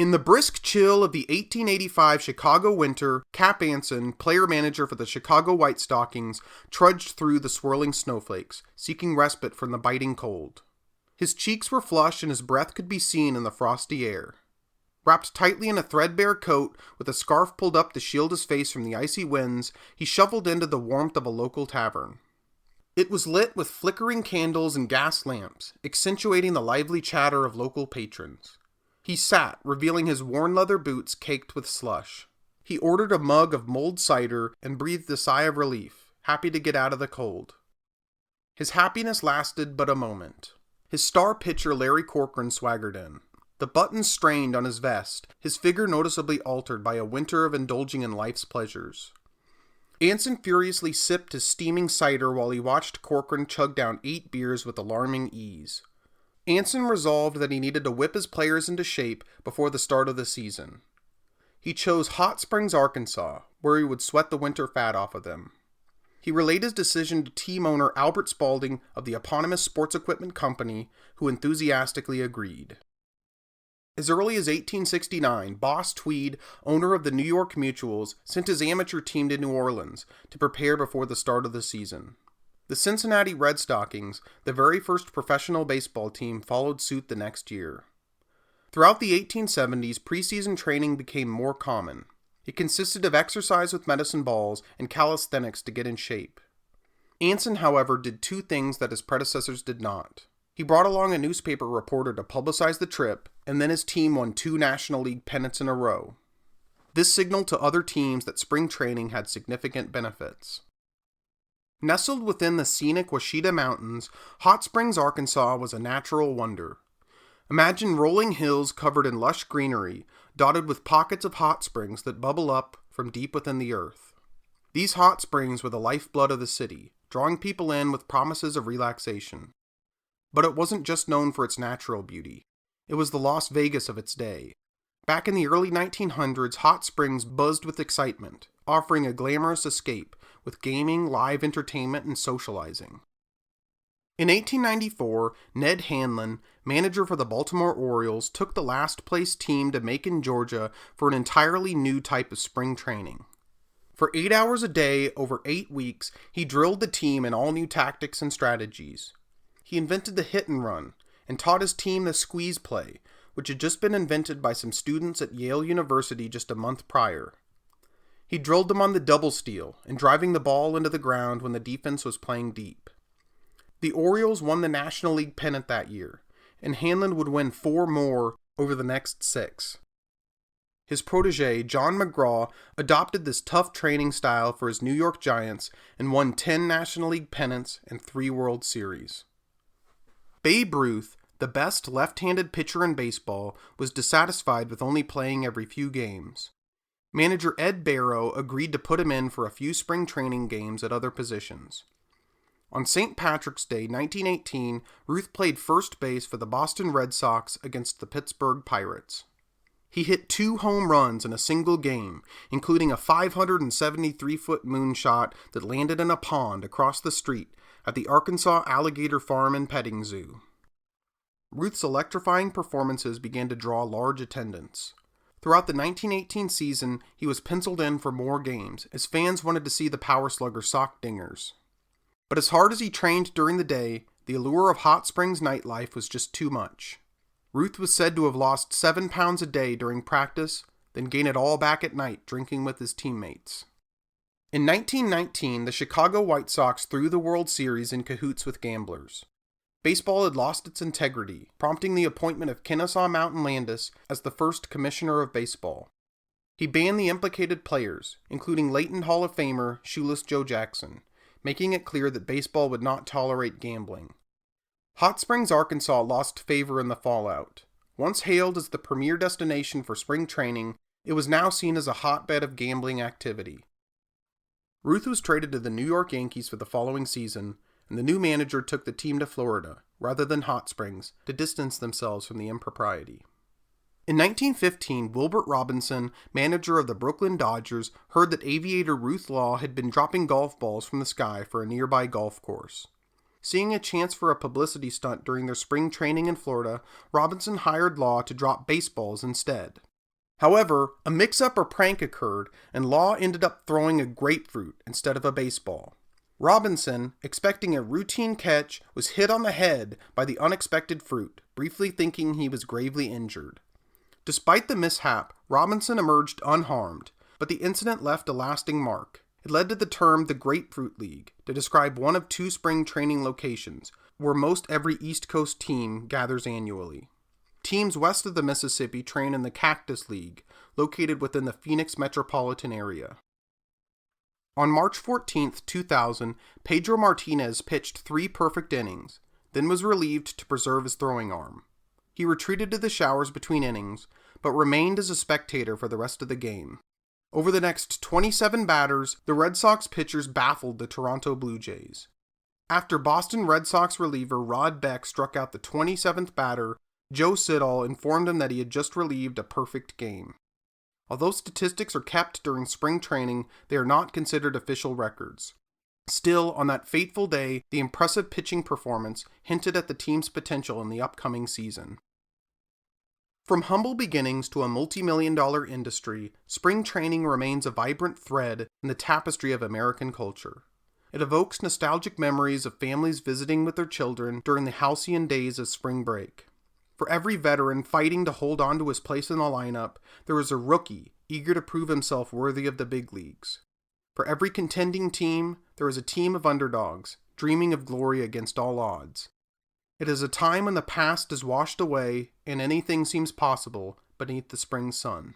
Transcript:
In the brisk chill of the 1885 Chicago winter, Cap Anson, player-manager for the Chicago White Stockings, trudged through the swirling snowflakes, seeking respite from the biting cold. His cheeks were flushed and his breath could be seen in the frosty air. Wrapped tightly in a threadbare coat, with a scarf pulled up to shield his face from the icy winds, he shuffled into the warmth of a local tavern. It was lit with flickering candles and gas lamps, accentuating the lively chatter of local patrons. He sat, revealing his worn leather boots caked with slush. He ordered a mug of mulled cider and breathed a sigh of relief, happy to get out of the cold. His happiness lasted but a moment. His star pitcher Larry Corcoran swaggered in. The buttons strained on his vest, his figure noticeably altered by a winter of indulging in life's pleasures. Anson furiously sipped his steaming cider while he watched Corcoran chug down 8 beers with alarming ease. Anson resolved that he needed to whip his players into shape before the start of the season. He chose Hot Springs, Arkansas, where he would sweat the winter fat off of them. He relayed his decision to team owner Albert Spaulding of the eponymous sports equipment company, who enthusiastically agreed. As early as 1869, Boss Tweed, owner of the New York Mutuals, sent his amateur team to New Orleans to prepare before the start of the season. The Cincinnati Red Stockings, the very first professional baseball team, followed suit the next year. Throughout the 1870s, preseason training became more common. It consisted of exercise with medicine balls and calisthenics to get in shape. Anson, however, did 2 things that his predecessors did not. He brought along a newspaper reporter to publicize the trip, and then his team won 2 National League pennants in a row. This signaled to other teams that spring training had significant benefits. Nestled within the scenic Washita Mountains, Hot Springs, Arkansas was a natural wonder. Imagine rolling hills covered in lush greenery, dotted with pockets of hot springs that bubble up from deep within the earth. These hot springs were the lifeblood of the city, drawing people in with promises of relaxation. But it wasn't just known for its natural beauty. It was the Las Vegas of its day. Back in the early 1900s, Hot Springs buzzed with excitement, offering a glamorous escape with gaming, live entertainment, and socializing. In 1894, Ned Hanlon, manager for the Baltimore Orioles, took the last-place team to Macon, Georgia for an entirely new type of spring training. For 8 hours a day, over 8 weeks, he drilled the team in all new tactics and strategies. He invented the hit and run, and taught his team the squeeze play, which had just been invented by some students at Yale University just a month prior. He drilled them on the double steal and driving the ball into the ground when the defense was playing deep. The Orioles won the National League pennant that year, and Hanlon would win 4 more over the next 6. His protege, John McGraw, adopted this tough training style for his New York Giants and won 10 National League pennants and 3 World Series. Babe Ruth, the best left-handed pitcher in baseball, was dissatisfied with only playing every few games. Manager Ed Barrow agreed to put him in for a few spring training games at other positions. On St. Patrick's Day, 1918, Ruth played first base for the Boston Red Sox against the Pittsburgh Pirates. He hit 2 home runs in a single game, including a 573-foot moonshot that landed in a pond across the street at the Arkansas Alligator Farm and Petting Zoo. Ruth's electrifying performances began to draw large attendance. Throughout the 1918 season, he was penciled in for more games, as fans wanted to see the power slugger sock dingers. But as hard as he trained during the day, the allure of Hot Springs nightlife was just too much. Ruth was said to have lost 7 pounds a day during practice, then gain it all back at night drinking with his teammates. In 1919, the Chicago White Sox threw the World Series in cahoots with gamblers. Baseball had lost its integrity, prompting the appointment of Kennesaw Mountain Landis as the first commissioner of baseball. He banned the implicated players, including Leighton Hall of Famer Shoeless Joe Jackson, making it clear that baseball would not tolerate gambling. Hot Springs, Arkansas lost favor in the fallout. Once hailed as the premier destination for spring training, it was now seen as a hotbed of gambling activity. Ruth was traded to the New York Yankees for the following season, and the new manager took the team to Florida, rather than Hot Springs, to distance themselves from the impropriety. In 1915, Wilbert Robinson, manager of the Brooklyn Dodgers, heard that aviator Ruth Law had been dropping golf balls from the sky for a nearby golf course. Seeing a chance for a publicity stunt during their spring training in Florida, Robinson hired Law to drop baseballs instead. However, a mix-up or prank occurred, and Law ended up throwing a grapefruit instead of a baseball. Robinson, expecting a routine catch, was hit on the head by the unexpected fruit, briefly thinking he was gravely injured. Despite the mishap, Robinson emerged unharmed, but the incident left a lasting mark. It led to the term the Grapefruit League to describe one of two spring training locations, where most every East Coast team gathers annually. Teams west of the Mississippi train in the Cactus League, located within the Phoenix metropolitan area. On March 14, 2000, Pedro Martinez pitched 3 perfect innings, then was relieved to preserve his throwing arm. He retreated to the showers between innings, but remained as a spectator for the rest of the game. Over the next 27 batters, the Red Sox pitchers baffled the Toronto Blue Jays. After Boston Red Sox reliever Rod Beck struck out the 27th batter, Joe Siddall informed him that he had just relieved a perfect game. Although statistics are kept during spring training, they are not considered official records. Still, on that fateful day, the impressive pitching performance hinted at the team's potential in the upcoming season. From humble beginnings to a multi-million-dollar industry, spring training remains a vibrant thread in the tapestry of American culture. It evokes nostalgic memories of families visiting with their children during the halcyon days of spring break. For every veteran fighting to hold on to his place in the lineup, there is a rookie eager to prove himself worthy of the big leagues. For every contending team, there is a team of underdogs, dreaming of glory against all odds. It is a time when the past is washed away and anything seems possible beneath the spring sun.